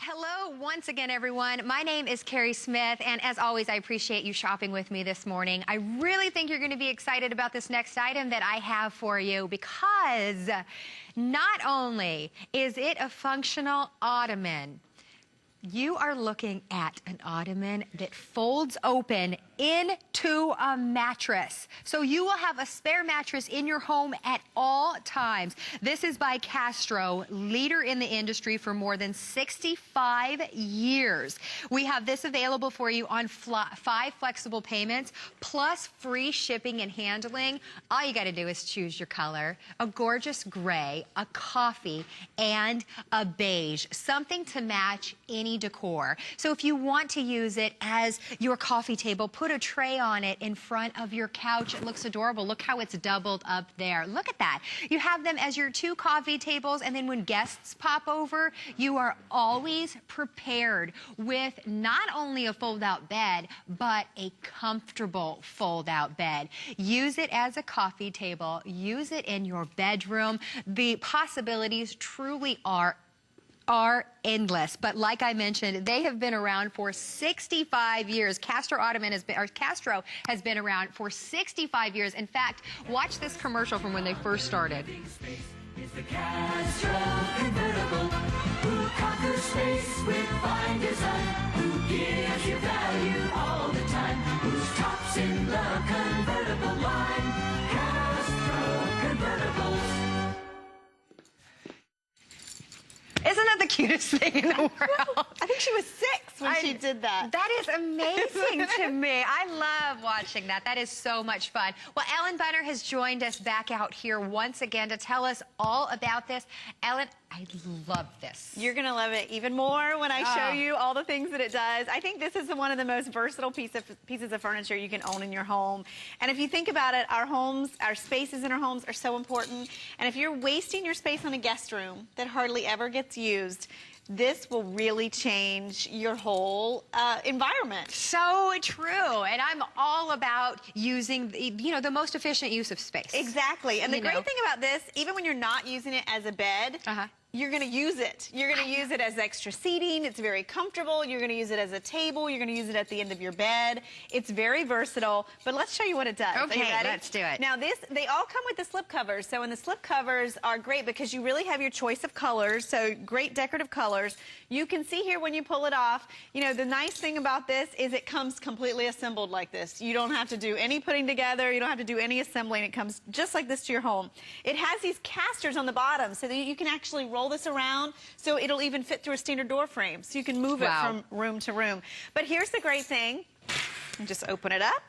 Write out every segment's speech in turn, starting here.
Hello once again, everyone. My name is Carrie Smith, and as always, I appreciate you shopping with me this morning. I really think you're going to be excited about this next item that I have for you, because not only is it a functional ottoman, you are looking at an ottoman that folds open into a mattress. So you will have a spare mattress in your home at all times. This is by Castro, leader in the industry for more than 65 years. We have this available for you on 5 flexible payments, plus free shipping and handling. All you gotta do is choose your color: a gorgeous gray, a coffee, and a beige. Something to match any decor. So if you want to use it as your coffee table, put a tray on it in front of your couch. It looks adorable. Look how it's doubled up there. Look at that. You have them as your 2 coffee tables, and then when guests pop over, you are always prepared with not only a fold-out bed, but a comfortable fold-out bed. Use it as a coffee table. Use it in your bedroom. The possibilities truly are endless. But like I mentioned, they have been around for 65 years. Castro has been around for 65 years. In fact, watch this commercial from when they first started. It's the Castro Convertible, who conquers space with fine design, who gives you value all the time, who's tops in the convertible line. Castro Convertibles. Isn't that the cutest thing in the world? I think she was 6 when she did that. That is amazing to me. I love watching that. That is so much fun. Well, Ellen Bunner has joined us back out here once again to tell us all about this. Ellen, I love this. You're going to love it even more when I show you all the things that it does. I think this is one of the most versatile pieces of furniture you can own in your home. And if you think about it, our homes, our spaces in our homes are so important. And if you're wasting your space on a guest room that hardly ever gets used, this will really change your whole environment. So true. And I'm all about using, the most efficient use of space. Exactly. And the great thing about this, even when you're not using it as a bed, you're going to use it. You're going to use it as extra seating. It's very comfortable. You're going to use it as a table. You're going to use it at the end of your bed. It's very versatile. But let's show you what it does. Okay, let's do it. Now they all come with the slip covers. So, and the slip covers are great because you really have your choice of colors. So great decorative colors. You can see here when you pull it off, the nice thing about this is it comes completely assembled like this. You don't have to do any putting together. You don't have to do any assembling. It comes just like this to your home. It has these casters on the bottom so that you can actually roll this around, so it'll even fit through a standard door frame, so you can move it from room to room. But here's the great thing. Just open it up.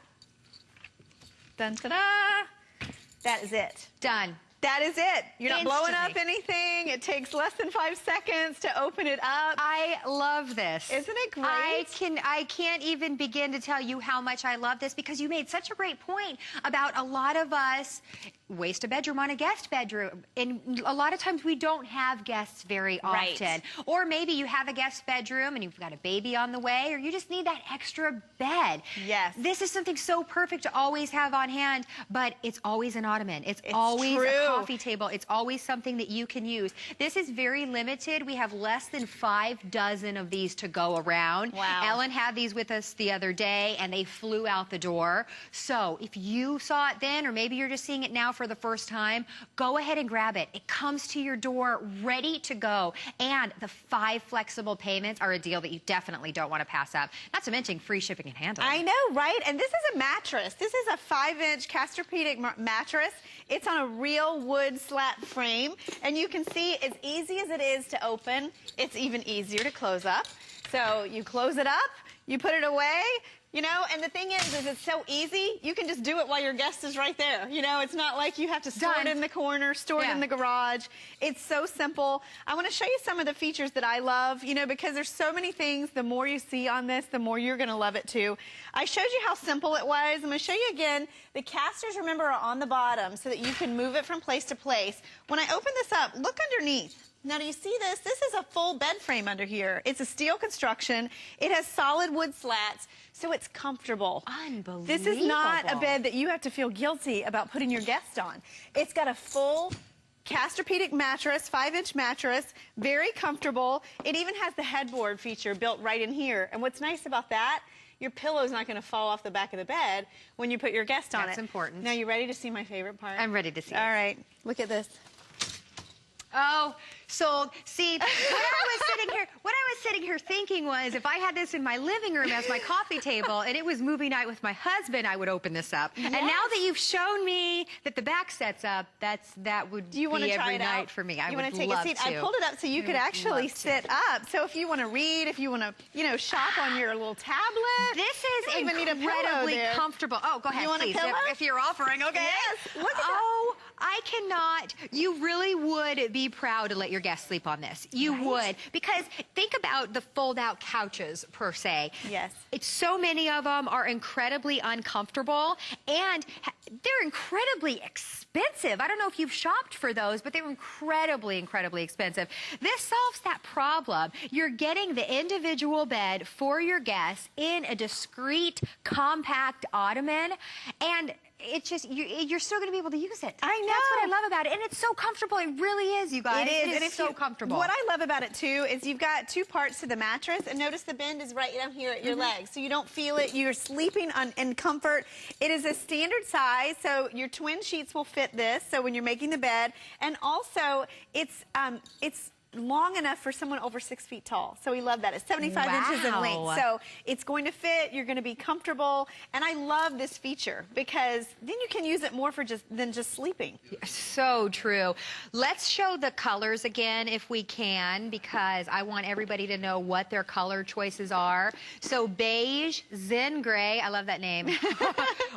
Dun, ta-da. That is it. Done. That is it. You're not blowing up Instantly. anything. It takes less than 5 seconds to open it up. I love this. Isn't it great? I can't even begin to tell you how much I love this, because you made such a great point about a lot of us waste a bedroom on a guest bedroom. And a lot of times we don't have guests very often. Right. Or maybe you have a guest bedroom and you've got a baby on the way, or you just need that extra bed. Yes. This is something so perfect to always have on hand, but it's always an ottoman. It's always a coffee table. It's always something that you can use. This is very limited. We have less than 5 dozen of these to go around. Wow. Ellen had these with us the other day, and they flew out the door. So if you saw it then, or maybe you're just seeing it now for the first time, go ahead and grab it. It comes to your door ready to go. And the 5 flexible payments are a deal that you definitely don't want to pass up. Not to mention free shipping and handling. I know, right? And this is a mattress. This is a 5-inch Castropedic mattress. It's on a real wood slat frame. And you can see, as easy as it is to open, it's even easier to close up. So you close it up, you put it away, and the thing is it's so easy, you can just do it while your guest is right there. It's not like you have to store it in the corner, store it in the garage. It's so simple. I want to show you some of the features that I love, because there's so many things. The more you see on this, the more you're going to love it too. I showed you how simple it was. I'm going to show you again. The casters, remember, are on the bottom so that you can move it from place to place. When I open this up, look underneath. Now, do you see this? This is a full bed frame under here. It's a steel construction. It has solid wood slats, so it's comfortable. Unbelievable. This is not a bed that you have to feel guilty about putting your guest on. It's got a full Castropedic mattress, 5-inch mattress, very comfortable. It even has the headboard feature built right in here. And what's nice about that, your pillow's not going to fall off the back of the bed when you put your guest on it. That's important. Now, you ready to see my favorite part? I'm ready to see All it. right, look at this. Oh, sold. See, what I was sitting here thinking was, if I had this in my living room as my coffee table and it was movie night with my husband, I would open this up. Yes. And now that you've shown me that the back sets up, that would Do you want be to try every it out? night for me. I you would want to take love a seat? to. I pulled it up so you could actually sit up. So if you want to read, if you want to, you know, shop on your little tablet. This is you don't even need a pillow incredibly there. comfortable. Oh, go ahead, You want a please. pillow? If you're offering, okay. Yes, look at that. Oh, I cannot. You really would be proud to let your guests sleep on this. You would. Because think about the fold-out couches, per se. Yes. It's so many of them are incredibly uncomfortable, and they're incredibly expensive. I don't know if you've shopped for those, but they're incredibly, incredibly expensive. This solves that problem. You're getting the individual bed for your guests in a discreet, compact ottoman, and it's just, you're still going to be able to use it. I know. That's what I love about it. And it's so comfortable. It really is, you guys. It is. It is so comfortable. What I love about it, too, is you've got 2 parts to the mattress. And notice the bend is right down here at your legs. So you don't feel it. You're sleeping in comfort. It is a standard size, so your twin sheets will fit this. So when you're making the bed. And also, it's long enough for someone over 6 feet tall. So we love that. It's 75 inches in length. So it's going to fit. You're going to be comfortable. And I love this feature because then you can use it more for than just sleeping. So true. Let's show the colors again if we can, because I want everybody to know what their color choices are. So beige, zen gray, I love that name,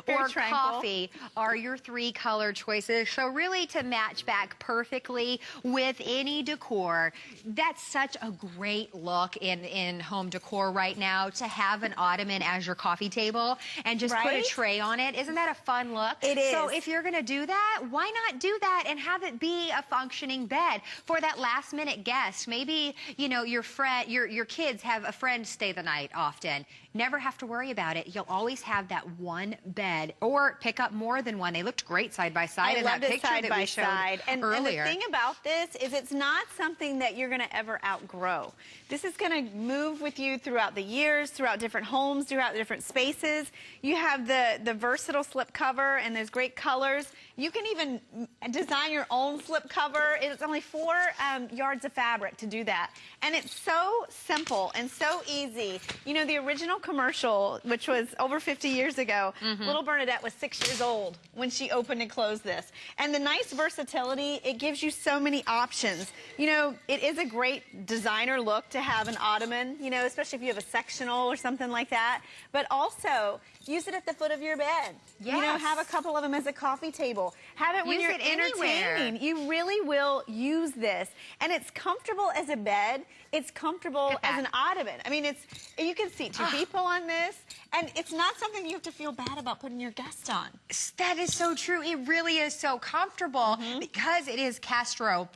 or tranquil. coffee are your 3 color choices. So really to match back perfectly with any decor. That's such a great look in home decor right now, to have an ottoman as your coffee table and just put a tray on it. Isn't that a fun look? It is. So if you're going to do that, why not do that and have it be a functioning bed for that last minute guest? Maybe, you know, your kids have a friend stay the night often. Never have to worry about it. You'll always have that one bed, or pick up more than one. They looked great side by side in that picture that we showed earlier. And the thing about this is it's not something that you're going to ever outgrow. This is going to move with you throughout the years, throughout different homes, throughout different spaces. You have the versatile slip cover, and there's great colors. You can even design your own slip cover. It's only 4 yards of fabric to do that. And it's so simple and so easy. You know, the original commercial, which was over 50 years ago, little Bernadette was 6 years old when she opened and closed this. And the nice versatility, it gives you so many options. You know, it is a great designer look to have an ottoman, you know, especially if you have a sectional or something like that. But also, use it at the foot of your bed. Yes. You know, have a couple of them as a coffee table. Have it when Use you're it anywhere. entertaining. You really will use this. And it's comfortable as a bed. It's comfortable as an ottoman. I mean, you can seat 2 people on this. And it's not something you have to feel bad about putting your guest on. That is so true. It really is so comfortable because it is Castro,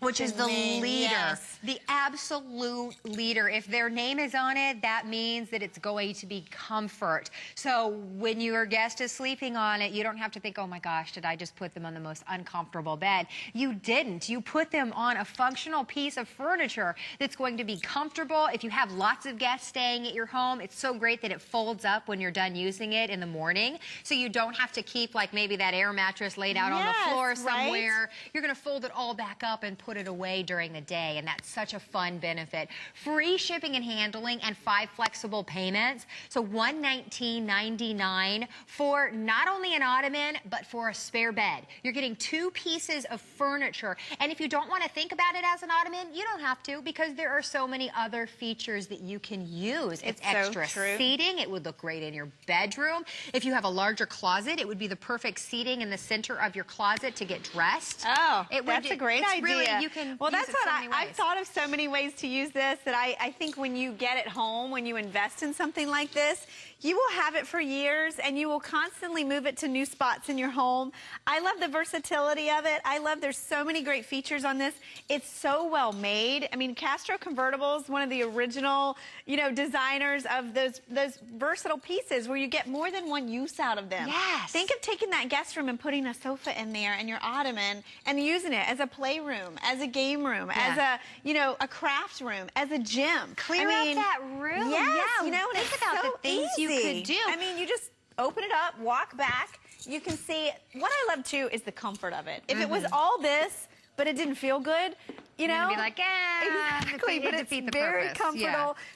which is the leader, the absolute leader. If their name is on it, that means that it's going to be comfort. So when your guest is sleeping on it, you don't have to think, oh my gosh, did I just put them on the most uncomfortable bed? You didn't. You put them on a functional piece of furniture that's going to be comfortable. If you have lots of guests staying at your home, it's so great that it folds up when you're done using it in the morning. So you don't have to keep like maybe that air mattress laid out on the floor somewhere. You're going to fold it all back up and put it away during the day, and that's such a fun benefit. Free shipping and handling and 5 flexible payments. So $119.99 for not only an ottoman, but for a spare bed. You're getting 2 pieces of furniture. And if you don't want to think about it as an ottoman, you don't have to, because there are so many other features that you can use. It's extra seating. It would look great in your bedroom. If you have a larger closet, it would be the perfect seating in the center of your closet to get dressed. Oh, that's a great idea. Really you can Well, use that's it so what many ways. I've thought of so many ways to use this that I think when you get it home, when you invest in something like this, you will have it for years and you will constantly move it to new spots in your home. I love the versatility of it. I love there's so many great features on this. It's so well made. I mean, Castro Convertible is one of the original, you know, designers of those versatile pieces where you get more than one use out of them. Yes. Think of taking that guest room and putting a sofa in there and your ottoman and using it as a playroom, as a game room, as a, you know, a craft room, as a gym. Clear out that room. Yes, Yeah, you know, and think it's about so the things you could do. I mean, you just open it up, walk back. You can see, what I love too is the comfort of it. If it was all this, but it didn't feel good, you know. You're gonna be like, yeah, exactly, but it's very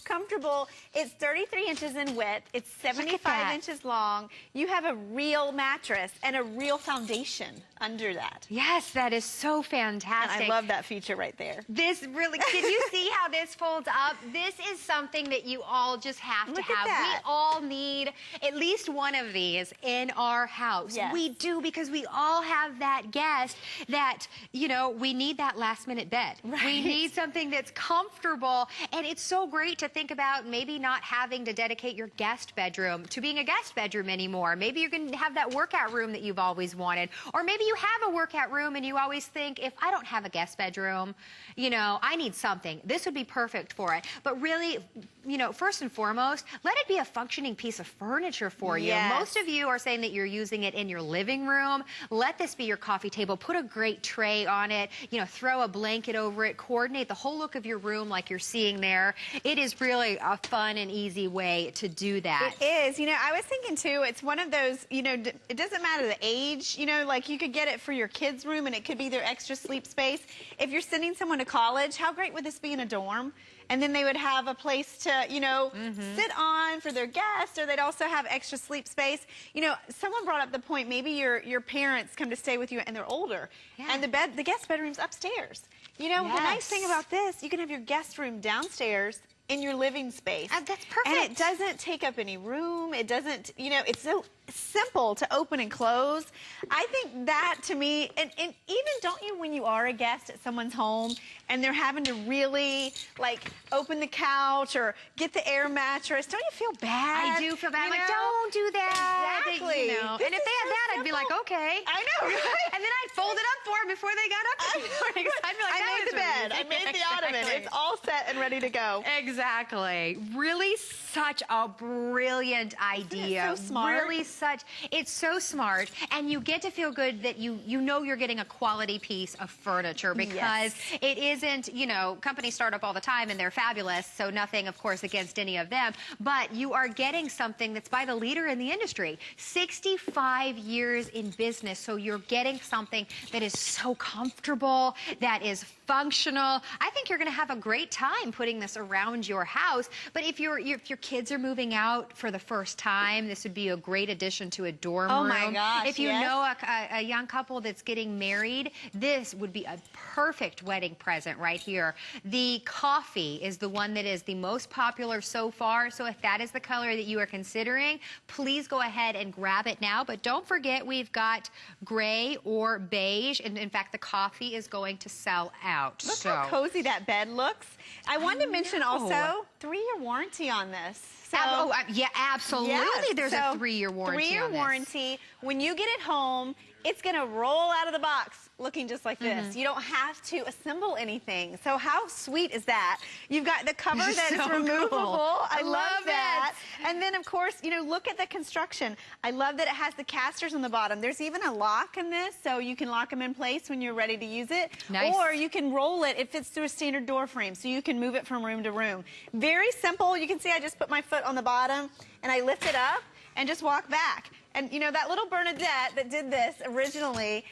comfortable. It's 33 inches in width. It's 75 inches long. You have a real mattress and a real foundation under that. Yes, that is so fantastic. And I love that feature right there. This really, did you see how this folds up? This is something that you all just have to have. We all need at least one of these in our house. Yes. We do, because we all have that guest that, you know, we need that last minute bed. Right. We need something that's comfortable. And it's so great to think about maybe not having to dedicate your guest bedroom to being a guest bedroom anymore. Maybe you're going to have that workout room that you've always wanted. Or maybe you have a workout room and you always think, if I don't have a guest bedroom, you know, I need something. This would be perfect for it. But really, you know, first and foremost, let it be a functioning piece of furniture for you. Yes. Most of you are saying that you're using it in your living room. Let this be your coffee table. Put a great tray on it. You know, throw a blanket over it. Coordinate the whole look of your room like you're seeing there. It is really a fun and easy way to do that. It is. You know, I was thinking too, it's one of those, you know, it doesn't matter the age, you know, like you could get it for your kids' room and it could be their extra sleep space. If you're sending someone to college, how great would this be in a dorm? And then they would have a place to, you know, sit on for their guests, or they'd also have extra sleep space. You know, someone brought up the point, maybe your parents come to stay with you and they're older, and the guest bedroom's upstairs. You know, the nice thing about this, you can have your guest room downstairs in your living space. That's perfect. And it doesn't take up any room. It doesn't, you know, it's so simple to open and close. I think that, to me, and even, don't you, when you are a guest at someone's home and they're having to really, like, open the couch or get the air mattress, don't you feel bad? I do feel bad. You Like, know? don't do that. Exactly. You know? This And if is they had so that, I'd be like, simple. okay. I know, right? And then I'd fold it up for them before they got up in the morning. So I'd be like, I that made was the bed. I really made the ottoman. Exactly. It's all set and ready to go. Exactly. Really such a brilliant idea. so smart? Really such, it's so smart. And you get to feel good that you know you're getting a quality piece of furniture, because it isn't, you know, companies start up all the time and they're fabulous. So nothing, of course, against any of them. But you are getting something that's by the leader in the industry. 65 years in business. So you're getting something that is so comfortable, that is functional. I think you're going to have a great time putting this around your house. But if your kids are moving out for the first time, this would be a great addition to a dorm room. Oh my gosh, if you know a young couple that's getting married, this would be a perfect wedding present right here. The coffee is the one that is the most popular so far. So if that is the color that you are considering, please go ahead and grab it now. But don't forget, we've got gray or beige. And in fact, the coffee is going to sell out. Look how cozy that bed looks. I wanted to mention also 3-year warranty on this. So, yeah, absolutely. Yes. There's a 3-year warranty. 3-year on this. warranty. When you get it home, it's going to roll out of the box looking just like this. You don't have to assemble anything. So how sweet is that? You've got the cover that is so removable. cool. I love that. it. And then, of course, you know, look at the construction. I love that it has the casters on the bottom. There's even a lock in this, so you can lock them in place when you're ready to use it. Nice. Or you can roll it. It fits through a standard door frame, so you can move it from room to room. Very simple. You can see I just put my foot on the bottom, and I lift it up and just walk back. And, you know, that little Bernadette that did this originally,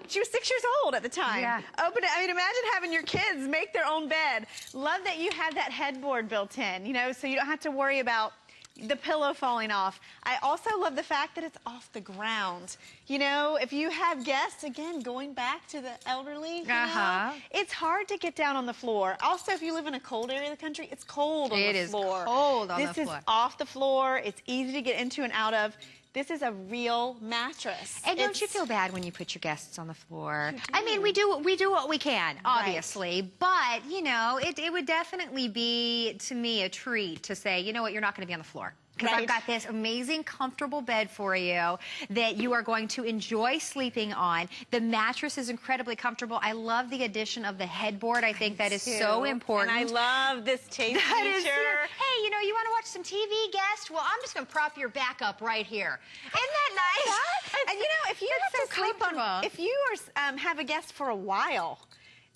she was 6 years old at the time. Yeah. Open it. I mean, imagine having your kids make their own bed. Love that you have that headboard built in, you know, so you don't have to worry about the pillow falling off. I also love the fact that it's off the ground. You know, if you have guests, again, going back to the elderly, you know, it's hard to get down on the floor. Also, if you live in a cold area of the country, it's cold on the floor. It is cold on the floor. This is off the floor. It's easy to get into and out of. This is a real mattress. And don't you feel bad when you put your guests on the floor? I mean, we do what we can, obviously, but you know, it would definitely be to me a treat to say, you know what, you're not going to be on the floor. Because I've got this amazing, comfortable bed for you that you are going to enjoy sleeping on. The mattress is incredibly comfortable. I love the addition of the headboard. I think that is so important. And I love this tape feature. Hey, you know, you want to watch some TV, guest? Well, I'm just going to prop your back up right here. Isn't that nice? And you know, if you have to sleep on, if you are have a guest for a while,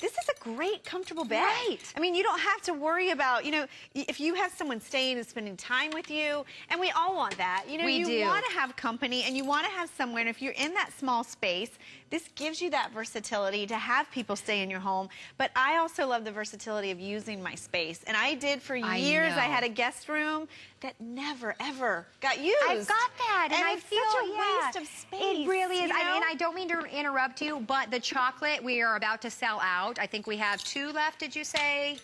this is a great, comfortable bed. Right. I mean, you don't have to worry about, you know, if you have someone staying and spending time with you, and we all want that. You know, you want to have company, and you want to have somewhere, and if you're in that small space, this gives you that versatility to have people stay in your home. But I also love the versatility of using my space. And I did for years. I had a guest room that never, ever got used. I've got that, and I feel such a waste of space. It really is. You know? I mean, I don't mean to interrupt you, but the chocolate, we are about to sell out. I think we have 2 left, did you say?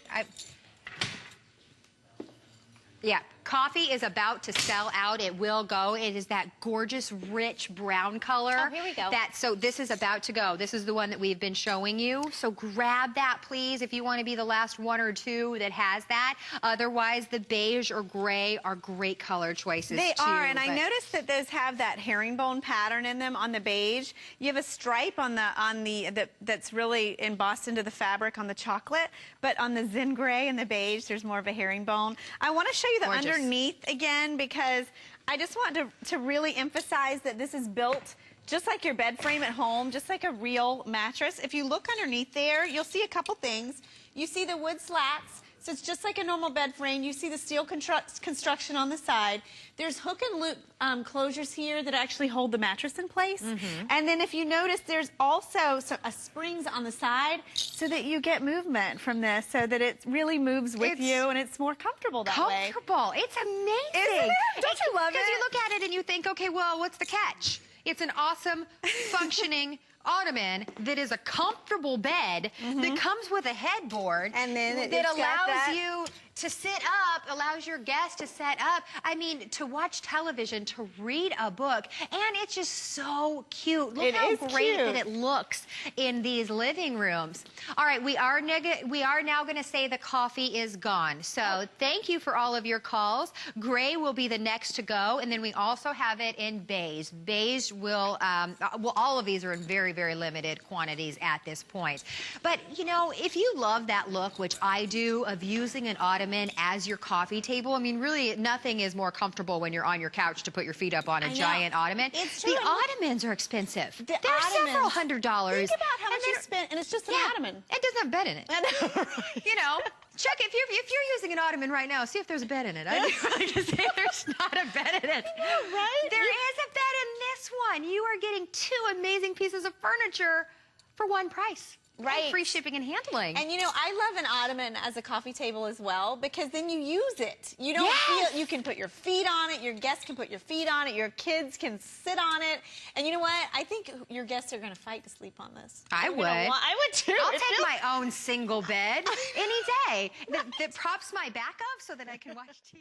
Yeah, coffee is about to sell out. It will go. It is that gorgeous, rich brown color. Oh, here we go. So this is about to go. This is the one that we've been showing you. So grab that, please, if you want to be the last 1 or 2 that has that. Otherwise, the beige or gray are great color choices, They too, are, and I noticed that those have that herringbone pattern in them on the beige. You have a stripe on the that's really embossed into the fabric on the chocolate, but on the Zen gray and the beige, there's more of a herringbone. I want to show you the underneath again, because I just want to really emphasize that this is built just like your bed frame at home, just like a real mattress. If you look underneath there, you'll see a couple things. You see the wood slats, so it's just like a normal bed frame. You see the steel construction on the side. There's hook and loop closures here that actually hold the mattress in place. And then if you notice, there's also springs on the side so that you get movement from this, so that it really moves with you and it's more comfortable that way. It's amazing. Isn't it? Don't you love it? Because you look at it and you think, okay, well, what's the catch? It's an awesome, functioning ottoman that is a comfortable bed that comes with a headboard, and then that allows you to sit up, allows your guests to set up. I mean, to watch television, to read a book, and it's just so cute. Look how great that it looks in these living rooms. All right, we are now going to say the coffee is gone. So thank you for all of your calls. Gray will be the next to go, and then we also have it in beige. Beige will, well, all of these are in very, very limited quantities at this point. But, you know, if you love that look, which I do, of using an ottoman as your coffee table, I mean, really, nothing is more comfortable when you're on your couch to put your feet up on a giant ottoman. It's true. The ottomans are expensive. They're several $100s. Think about how much you spent, and it's just an ottoman. It doesn't have a bed in it. I know, right? You know, check if you're using an ottoman right now, see if there's a bed in it. I'd probably just say there's not a bed in it. Right? There is a bed in this one. You are getting 2 amazing pieces of furniture for one price. Right. And free shipping and handling. And you know, I love an ottoman as a coffee table as well, because then you use it. You don't feel, you can put your feet on it, your guests can put your feet on it, your kids can sit on it. And you know what? I think your guests are going to fight to sleep on this. I would. I would too. I'll take my own single bed any day that props my back up so that I can watch TV.